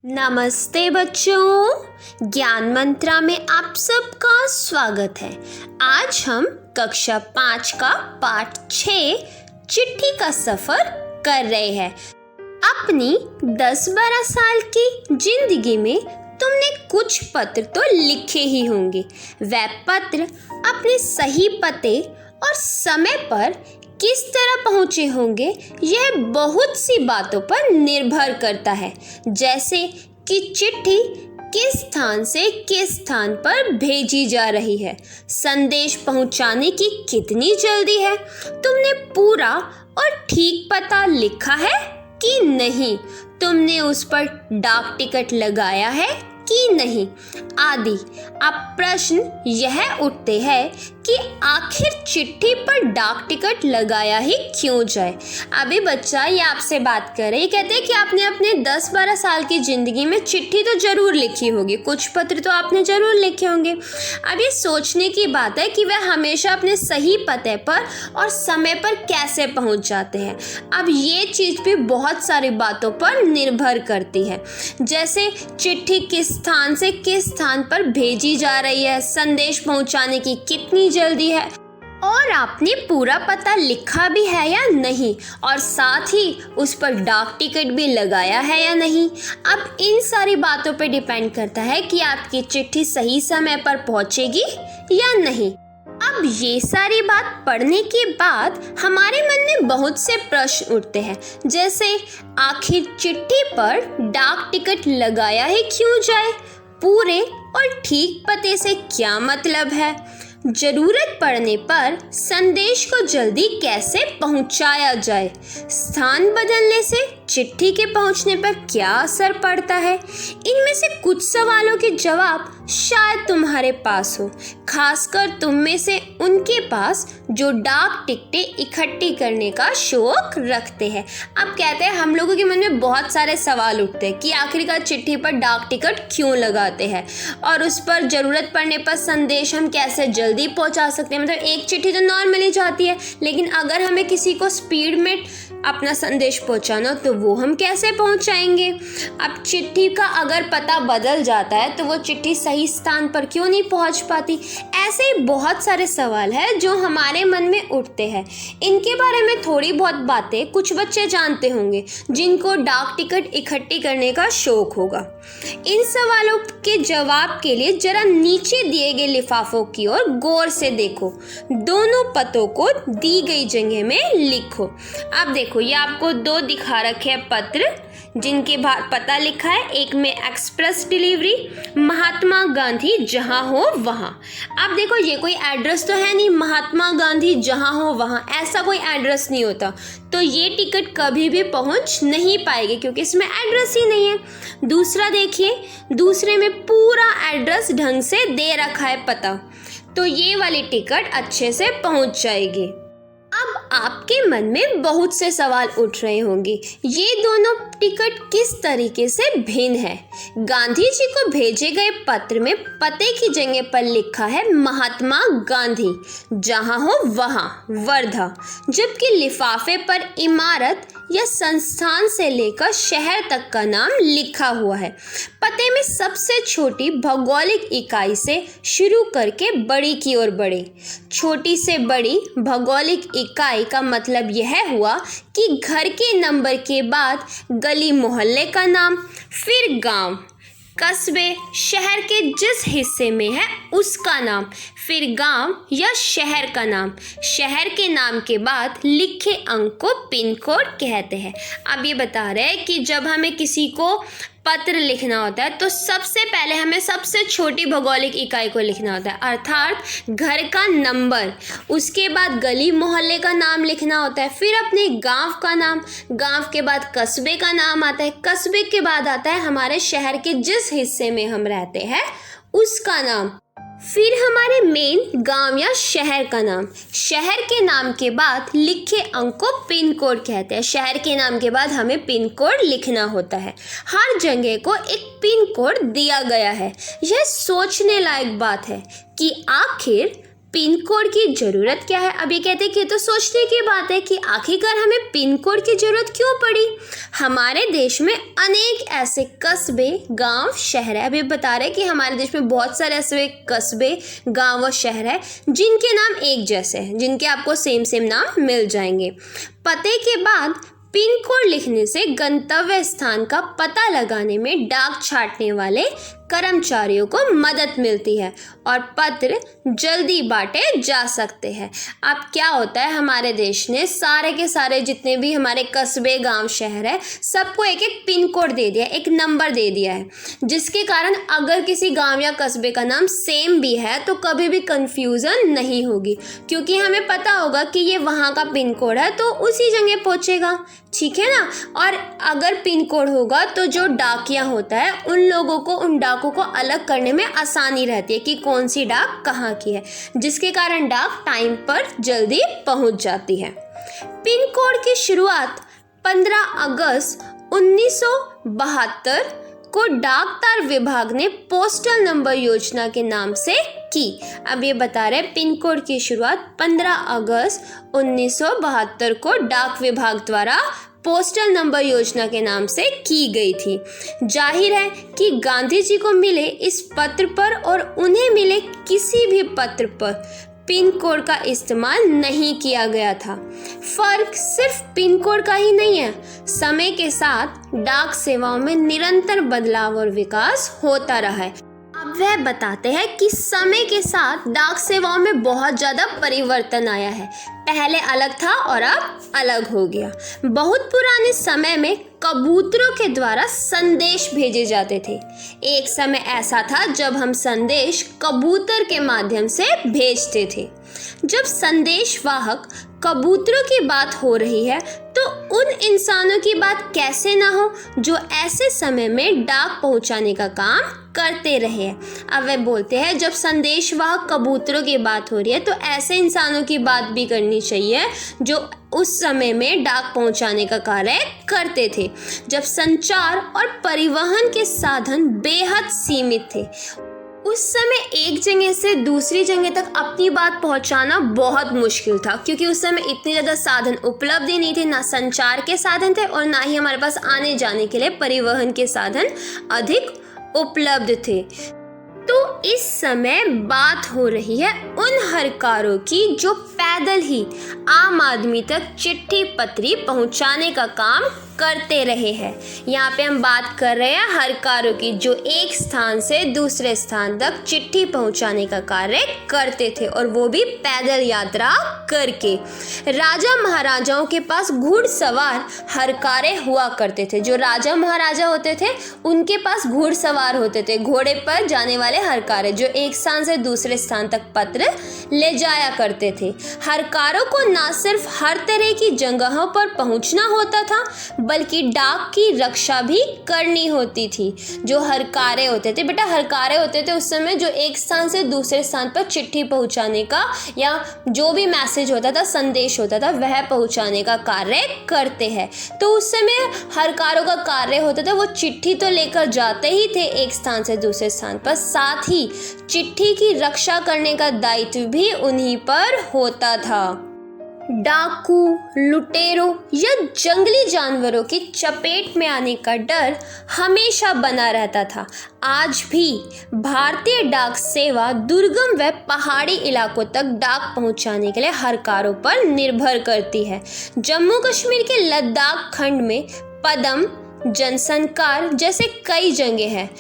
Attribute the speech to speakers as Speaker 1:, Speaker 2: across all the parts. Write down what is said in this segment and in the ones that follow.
Speaker 1: नमस्ते बच्चों, ज्ञान मंत्रा में आप सबका स्वागत है। आज हम कक्षा 5 का पाठ 6 चिट्ठी का सफर कर रहे हैं। अपनी 10-12 साल की जिंदगी में तुमने कुछ पत्र तो लिखे ही होंगे। वह पत्र अपने सही पते और समय पर किस तरह पहुँचे होंगे, यह बहुत सी बातों पर निर्भर करता है। जैसे कि चिट्ठी किस स्थान से किस स्थान पर भेजी जा रही है, संदेश पहुँचाने की कितनी जल्दी है, तुमने पूरा और ठीक पता लिखा है कि नहीं, तुमने उस पर डाक टिकट लगाया है कि नहीं आदि। अब प्रश्न यह उठते हैं कि आखिर चिट्ठी पर डाक टिकट लगाया ही क्यों जाए। अभी बच्चा ये आपसे बात कर रहे, कहते हैं कि आपने अपने 10-12 साल की ज़िंदगी में चिट्ठी तो ज़रूर लिखी होगी, कुछ पत्र तो आपने ज़रूर लिखे होंगे। अब ये सोचने की बात है कि वह हमेशा अपने सही पते पर और समय पर कैसे पहुंच जाते हैं। अब ये चीज़ भी बहुत सारी बातों पर निर्भर करती है, जैसे चिट्ठी किस स्थान से किस स्थान पर भेजी जा रही है, संदेश पहुंचाने की कितनी जल्दी है, और आपने पूरा पता लिखा भी है या नहीं, और साथ ही उस पर डाक टिकट भी लगाया है या नहीं। अब इन सारी बातों पर डिपेंड करता है कि आपकी चिट्ठी सही समय पर पहुंचेगी या नहीं। अब ये सारी बात पढ़ने के बाद हमारे मन में बहुत से प्रश्न उठते हैं, जैसे आखिर चिट्ठी पर डाक टिकट लगाया ही क्यों जाए, पूरे और ठीक पते से क्या मतलब है, जरूरत पड़ने पर संदेश को जल्दी कैसे पहुंचाया जाए, स्थान बदलने से चिट्ठी के पहुंचने पर क्या असर पड़ता है। इनमें से कुछ सवालों के जवाब शायद तुम्हारे पास हो, खासकर तुम में से उनके पास जो डाक टिकटें इकट्ठी करने का शौक रखते हैं। अब कहते हैं हम लोगों के मन में बहुत सारे सवाल उठते हैं कि आखिरकार चिट्ठी पर डाक टिकट क्यों लगाते हैं, और उस पर ज़रूरत पड़ने पर संदेश हम कैसे जल्दी पहुंचा सकते हैं। मतलब एक चिट्ठी तो नॉर्मली जाती है, लेकिन अगर हमें किसी को स्पीड में अपना संदेश पहुंचाना तो वो हम कैसे पहुंचाएंगे। अब चिट्ठी का अगर पता बदल जाता है तो वो चिट्ठी सही स्थान पर क्यों नहीं पहुंच पाती। ऐसे ही बहुत सारे सवाल हैं जो हमारे मन में उठते हैं। इनके बारे में थोड़ी बहुत बातें कुछ बच्चे जानते होंगे जिनको डाक टिकट इकट्ठी करने का शौक होगा। इन सवालों के जवाब के लिए जरा नीचे दिए गए लिफाफों की ओर गौर से देखो, दोनों पतों को दी गई जगह में लिखो। अब देखो ये आपको दो दिखा रखे हैं पत्र जिनके बाहर पता लिखा है, एक में एक्सप्रेस डिलीवरी महात्मा गांधी जहां हो वहां। अब देखो ये कोई एड्रेस तो है नहीं, महात्मा गांधी जहां हो वहां ऐसा कोई एड्रेस नहीं होता, तो ये टिकट कभी भी पहुंच नहीं पाएगी क्योंकि इसमें एड्रेस ही नहीं है। दूसरा देखिए, दूसरे में पूरा एड्रेस ढंग से दे रखा है पता, तो ये वाली टिकट अच्छे से पहुंच जाएगी। अब आपके मन में बहुत से सवाल उठ रहे होंगे, ये दोनों टिकट किस तरीके से भिन्न है। गांधी जी को भेजे गए पत्र में पते की जगह पर लिखा है महात्मा गांधी जहां हो वहां वर्धा, जबकि लिफाफे पर इमारत या संस्थान से लेकर शहर तक का नाम लिखा हुआ है। पते में सबसे छोटी भौगोलिक इकाई से शुरू करके बड़ी की ओर बढ़े। छोटी से बड़ी भौगोलिक इकाई का मतलब यह हुआ कि घर के नंबर के बाद गली मोहल्ले का नाम, फिर गांव, कस्बे, शहर के जिस हिस्से में है उसका नाम, फिर गांव या शहर का नाम, शहर के नाम के बाद लिखे अंक को पिन कोड कहते हैं। अब ये बता रहे हैं कि जब हमें किसी को पत्र लिखना होता है तो सबसे पहले हमें सबसे छोटी भौगोलिक इकाई को लिखना होता है, अर्थात घर का नंबर, उसके बाद गली मोहल्ले का नाम लिखना होता है, फिर अपने गांव का नाम, गांव के बाद कस्बे का नाम आता है, कस्बे के बाद आता है हमारे शहर के जिस हिस्से में हम रहते हैं उसका नाम, फिर हमारे मेन गांव या शहर का नाम। शहर के नाम के बाद लिखे अंक को पिन कोड कहते हैं। शहर के नाम के बाद हमें पिन कोड लिखना होता है। हर जगह को एक पिन कोड दिया गया है। यह सोचने लायक बात है कि आखिर पिन कोड की ज़रूरत क्या है? अब ये कहते हैं कि ये तो सोचने की बात है कि आखिरकार हमें पिन कोड की ज़रूरत क्यों पड़ी। हमारे देश में अनेक ऐसे कस्बे, गांव, शहर है। अब ये बता रहे हैं कि हमारे देश में बहुत सारे ऐसे कस्बे, गांव और शहर है जिनके नाम एक जैसे हैं, जिनके आपको सेम नाम मिल जाएंगे। पते के बाद पिन कोड लिखने से गंतव्य स्थान का पता लगाने में डाक छांटने वाले कर्मचारियों को मदद मिलती है और पत्र जल्दी बांटे जा सकते हैं। अब क्या होता है, हमारे देश ने सारे के सारे जितने भी हमारे कस्बे, गांव, शहर है, सबको एक एक पिन कोड दे दिया, एक नंबर दे दिया है, जिसके कारण अगर किसी गांव या कस्बे का नाम सेम भी है तो कभी भी कंफ्यूजन नहीं होगी, क्योंकि हमें पता होगा कि ये वहाँ का पिन कोड है तो उसी जगह पहुँचेगा। ठीक है ना। और अगर पिन कोड होगा तो जो डाकिया होता है उन लोगों को, उन डाकों को अलग करने में आसानी रहती है कि कौन सी डाक कहाँ की है, जिसके कारण डाक टाइम पर जल्दी पहुँच जाती है। पिन कोड की शुरुआत 15 अगस्त 1972 को डाक तार विभाग ने पोस्टल नंबर योजना के नाम से की। अब ये बता रहे पिन कोड की शुरुआत 15 अगस्त 1972 को डाक विभाग द्वारा पोस्टल नंबर योजना के नाम से की गई थी। जाहिर है कि गांधी जी को मिले इस पत्र पर और उन्हें मिले किसी भी पत्र पर पिन कोड का इस्तेमाल नहीं किया गया था। फर्क सिर्फ पिन कोड का ही नहीं है, समय के साथ डाक सेवाओं में निरंतर बदलाव और विकास होता रहा है। अब वह बताते हैं कि समय के साथ डाक सेवाओं में बहुत ज़्यादा परिवर्तन आया है। पहले अलग था और अब अलग हो गया। बहुत पुराने समय में कबूतरों के द्वारा संदेश भेजे जाते थे। एक समय ऐसा था जब हम संदेश कबूतर के माध्यम से भेजते थे। जब संदेशवाहक कबूतरों की बात हो रही है तो उन इंसानों की बात कैसे ना हो जो ऐसे समय में डाक पहुंचाने का काम करते रहे। अब वे बोलते हैं जब संदेशवाहक कबूतरों की बात हो रही है तो ऐसे इंसानों की बात भी करनी चाहिए जो उस समय में डाक पहुंचाने का कार्य करते थे, जब संचार और परिवहन के साधन बेहद सीमित थे। उस समय एक जगह से दूसरी जगह तक अपनी बात पहुंचाना बहुत मुश्किल था, क्योंकि उस समय इतने ज़्यादा साधन उपलब्ध ही नहीं थे, ना संचार के साधन थे और ना ही हमारे पास आने जाने के लिए परिवहन के साधन अधिक उपलब्ध थे। तो इस समय बात हो रही है उन हरकारों की जो पैदल ही आम आदमी तक चिट्ठी पत्री पहुंचाने का काम करते रहे हैं। यहाँ पे हम बात कर रहे हैं हरकारों की जो एक स्थान से दूसरे स्थान तक चिट्ठी पहुंचाने का कार्य करते थे, और वो भी पैदल यात्रा करके। राजा महाराजाओं के पास घुड़सवार हरकारे हुआ करते थे। जो राजा महाराजा होते थे उनके पास घुड़सवार होते थे, घोड़े पर जाने वाले हरकारे जो एक स्थान से दूसरे स्थान तक पत्र ले जाया करते थे। हरकारों को ना सिर्फ हर तरह की जगहों पर पहुंचना होता था बल्कि डाक की रक्षा भी करनी होती थी। जो हरकारे होते थे, बेटा हरकारे होते थे उस समय जो एक स्थान से दूसरे स्थान पर चिट्ठी पहुंचाने का या जो भी मैसेज होता था, संदेश होता था, वह पहुंचाने का कार्य करते हैं। तो उस समय हरकारों का कार्य होता था, वो चिट्ठी तो लेकर जाते ही थे एक स्थान से दूसरे स्थान पर, साथ ही चिट्ठी की रक्षा करने का दायित्व भी उन्हीं पर होता था। डाकू, लुटेरों या जंगली जानवरों की चपेट में आने का डर हमेशा बना रहता था। आज भी भारतीय डाक सेवा दुर्गम व पहाड़ी इलाकों तक डाक पहुंचाने के लिए हरकारों पर निर्भर करती है। जम्मू कश्मीर के लद्दाख खंड में पदम, जनसंकार जैसे कई जगह हैं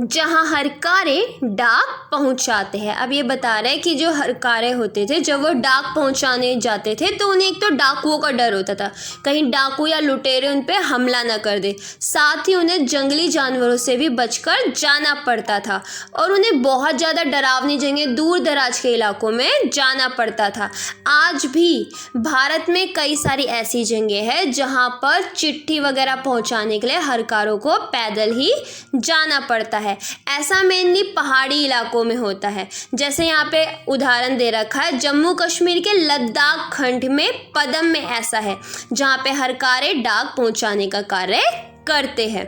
Speaker 1: जहां हरकारे डाक पहुंचाते हैं। अब ये बता रहे हैं कि जो हरकारे होते थे जब वो डाक पहुंचाने जाते थे तो उन्हें एक तो डाकुओं का डर होता था, कहीं डाकू या लुटेरे उन पे हमला ना कर दे, साथ ही उन्हें जंगली जानवरों से भी बचकर जाना पड़ता था और उन्हें बहुत ज़्यादा डरावनी जगह, दूर दराज के इलाकों में जाना पड़ता था। आज भी भारत में कई सारी ऐसी जगह है जहाँ पर चिट्ठी वगैरह पहुँचाने के लिए हरकारों को पैदल ही जाना पड़ता है। ऐसा मेनली पहाड़ी इलाकों में होता है। जैसे यहाँ पे उदाहरण दे रखा है, जम्मू कश्मीर के लद्दाख खंड में पदम में ऐसा है जहाँ पे हरकारे डाक पहुँचाने का कार्य करते हैं।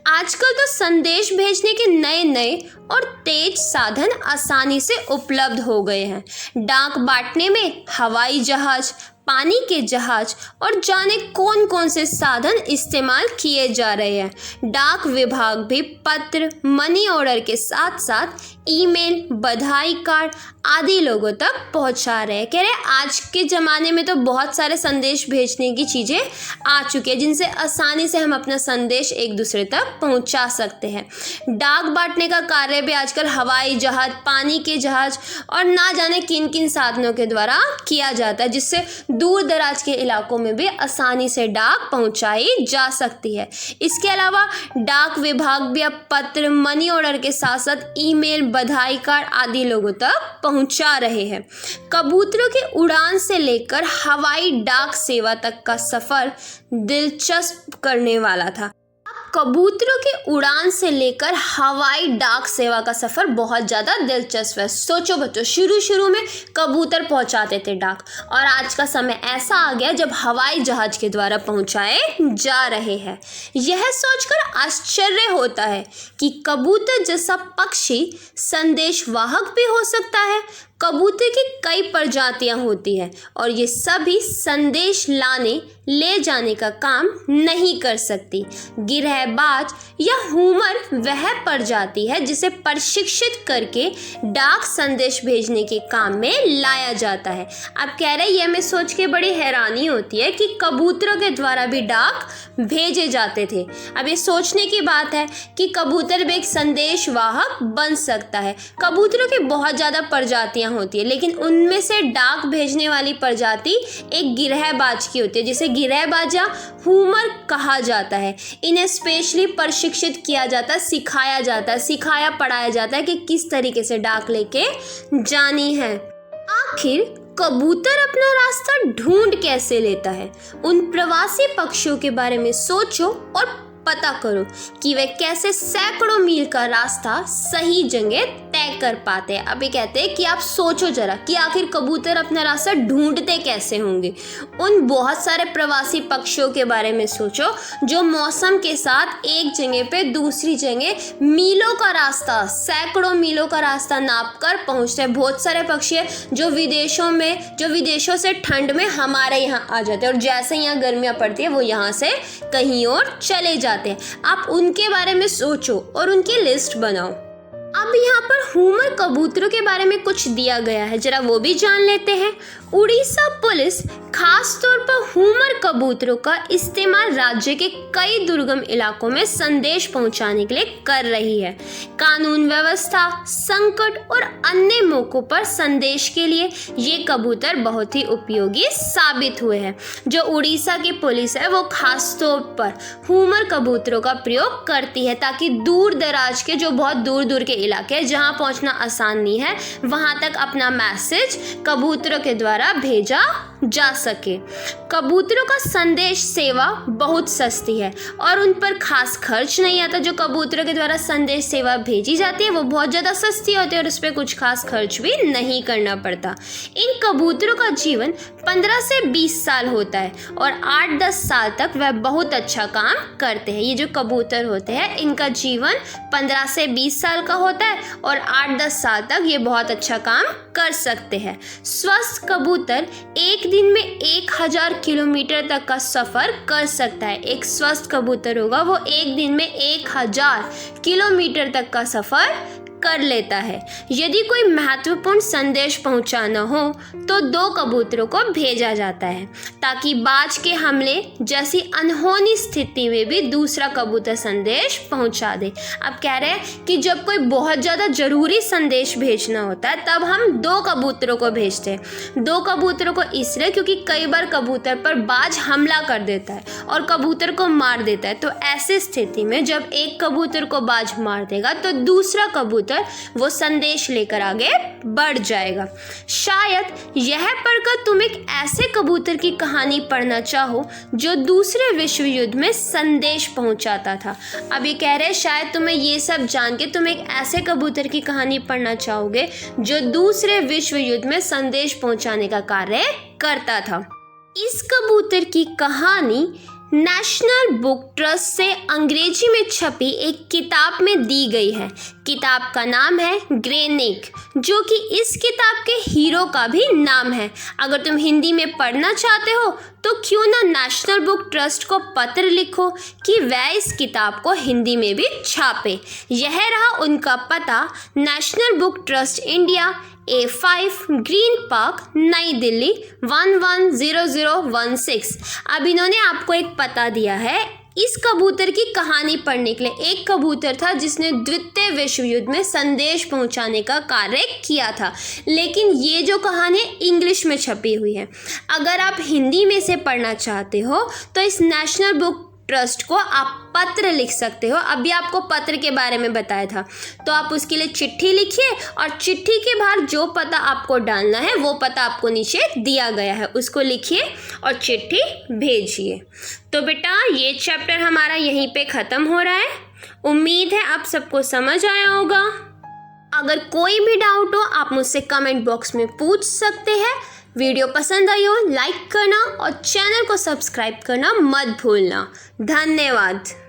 Speaker 1: आजकल तो संदेश भेजने के नए नए और तेज साधन आसानी से उपलब्ध हो गए हैं। डाक बांटने में हवाई जहाज, पानी के जहाज और जाने कौन कौन से साधन इस्तेमाल किए जा रहे हैं। डाक विभाग भी पत्र, मनी ऑर्डर के साथ साथ ईमेल, बधाई कार्ड आदि लोगों तक पहुंचा रहे हैं। कह रहे आज के ज़माने में तो बहुत सारे संदेश भेजने की चीज़ें आ चुकी हैं जिनसे आसानी से हम अपना संदेश एक दूसरे तक पहुंचा सकते हैं। डाक बांटने का कार्य भी आजकल हवाई जहाज, पानी के जहाज और ना जाने किन किन साधनों के द्वारा किया जाता है, जिससे दूर दराज के इलाकों में भी आसानी से डाक पहुंचाई जा सकती है। इसके अलावा डाक विभाग भी अब पत्र, मनी ऑर्डर के साथ साथ ईमेल, बधाई कार्ड आदि लोगों तक पहुंचा रहे हैं। कबूतरों की उड़ान से लेकर हवाई डाक सेवा तक का सफर दिलचस्प करने वाला था। कबूतरों की उड़ान से लेकर हवाई डाक सेवा का सफ़र बहुत ज़्यादा दिलचस्प है। सोचो बच्चों, शुरू में कबूतर पहुंचाते थे डाक, और आज का समय ऐसा आ गया जब हवाई जहाज के द्वारा पहुंचाए जा रहे हैं। यह सोचकर आश्चर्य होता है कि कबूतर जैसा पक्षी संदेशवाहक भी हो सकता है। कबूतर की कई प्रजातियां होती हैं और ये सभी संदेश लाने ले जाने का काम नहीं कर सकती। गिरहबाज या हुमर वह प्रजाति है जिसे प्रशिक्षित करके डाक संदेश भेजने के काम में लाया जाता है। अब कह रहे ये हमें सोच के बड़ी हैरानी होती है कि कबूतरों के द्वारा भी डाक भेजे जाते थे। अब ये सोचने की बात है कि कबूतर भी एक संदेश वाहक बन सकता है। कबूतरों की बहुत ज़्यादा प्रजातियाँ होती है, लेकिन उनमें से डाक भेजने वाली प्रजाति एक गिरहबाज की होती है, जिसे गिरहबाज या हुमर कहा जाता है। इन्हें स्पेशली प्रशिक्षित किया जाता है, सिखाया जाता है, सिखाया पढ़ाया जाता है कि किस तरीके से डाक लेके जानी है। आखिर कबूतर अपना रास्ता ढूंढ कैसे लेता है? उन प्रवासी पक्षियों के बारे में सोचो और पता करो कि वे कैसे सैकड़ों मील का रास्ता सही जगह तय कर पाते हैं। अभी कहते हैं कि आप सोचो जरा कि आखिर कबूतर अपना रास्ता ढूंढते कैसे होंगे। उन बहुत सारे प्रवासी पक्षियों के बारे में सोचो जो मौसम के साथ एक जगह पे दूसरी जगह मीलों का रास्ता, सैकड़ों मीलों का रास्ता नाप कर पहुँचते हैं। बहुत सारे पक्षी हैं जो विदेशों से ठंड में हमारे यहाँ आ जाते हैं और जैसे यहाँ गर्मियाँ पड़ती है वो यहाँ से कहीं और चले जाते हैं। आप उनके बारे में सोचो और उनकी लिस्ट बनाओ। अब यहाँ पर हुमर कबूतरों के बारे में कुछ दिया गया है, जरा वो भी जान लेते हैं। उड़ीसा पुलिस खास तौर पर हुमर कबूतरों का इस्तेमाल राज्य के कई दुर्गम इलाकों में संदेश पहुंचाने के लिए कर रही है। कानून व्यवस्था, संकट और अन्य मौकों पर संदेश के लिए ये कबूतर बहुत ही उपयोगी साबित हुए हैं। जो उड़ीसा की पुलिस है वो खास तौर पर हुमर कबूतरों का प्रयोग करती है ताकि दूर दराज के, जो बहुत दूर दूर के इलाके हैं जहाँ पहुँचना आसान नहीं है, वहाँ तक अपना मैसेज कबूतरों के द्वारा भेजा जा सके। कबूतरों का संदेश सेवा बहुत सस्ती है और उन पर खास खर्च नहीं आता। जो कबूतरों के द्वारा संदेश सेवा भेजी जाती है वो बहुत ज़्यादा सस्ती होती है और उस पर कुछ खास खर्च भी नहीं करना पड़ता। इन कबूतरों का जीवन 15 से 20 साल होता है और 8-10 साल तक वह बहुत अच्छा काम करते हैं। ये जो कबूतर होते हैं इनका जीवन 15 से 20 साल का होता है और 8-10 साल तक ये बहुत अच्छा काम कर सकते हैं। स्वस्थ कबूतर एक दिन में 1000 किलोमीटर तक का सफ़र कर सकता है। एक स्वस्थ कबूतर होगा वो एक दिन में 1000 किलोमीटर तक का सफ़र कर लेता है। यदि कोई महत्वपूर्ण संदेश पहुंचाना हो तो 2 कबूतरों को भेजा जाता है ताकि बाज के हमले जैसी अनहोनी स्थिति में भी दूसरा कबूतर संदेश पहुंचा दे। अब कह रहे हैं कि जब कोई बहुत ज़्यादा ज़रूरी संदेश भेजना होता है तब हम 2 कबूतरों को भेजते हैं। 2 कबूतरों को इसलिए क्योंकि कई बार कबूतर पर बाज हमला कर देता है और कबूतर को मार देता है। तो ऐसी स्थिति में जब एक कबूतर को बाज मार देगा तो दूसरा कबूतर वो संदेश लेकर आगे बढ़ जाएगा। शायद यह पढ़कर तुम एक ऐसे कबूतर की कहानी पढ़ना चाहो जो दूसरे विश्व युद्ध में संदेश पहुंचाता था। अब ये कह रहे हैं शायद तुम्हें ये सब जान के तुम एक ऐसे कबूतर की कहानी पढ़ना चाहोगे जो दूसरे विश्व युद्ध में संदेश पहुंचाने का कार्य करता था। इस कबूतर की कहानी नेशनल बुक ट्रस्ट से अंग्रेजी में छपी एक किताब में दी गई है। किताब का नाम है ग्रेनेक, जो कि इस किताब के हीरो का भी नाम है। अगर तुम हिंदी में पढ़ना चाहते हो तो क्यों ना नेशनल बुक ट्रस्ट को पत्र लिखो कि वह इस किताब को हिंदी में भी छापे। यह रहा उनका पता, national book trust India, A5 green park, नई दिल्ली 110016। अब इन्होंने आपको एक पता दिया है इस कबूतर की कहानी पढ़ने के लिए। एक कबूतर था जिसने द्वितीय विश्व युद्ध में संदेश पहुंचाने का कार्य किया था, लेकिन ये जो कहानी इंग्लिश में छपी हुई है। अगर आप हिंदी में से पढ़ना चाहते हो तो इस नेशनल बुक ट्रस्ट को आप पत्र लिख सकते हो। अभी आपको पत्र के बारे में बताया था, तो आप उसके लिए चिट्ठी लिखिए और चिट्ठी के बाहर जो पता आपको डालना है वो पता आपको नीचे दिया गया है, उसको लिखिए और चिट्ठी भेजिए। तो बेटा ये चैप्टर हमारा यहीं पे ख़त्म हो रहा है। उम्मीद है आप सबको समझ आया होगा। अगर कोई भी डाउट हो आप मुझसे कमेंट बॉक्स में पूछ सकते हैं। वीडियो पसंद आई हो लाइक करना और चैनल को सब्सक्राइब करना मत भूलना। धन्यवाद।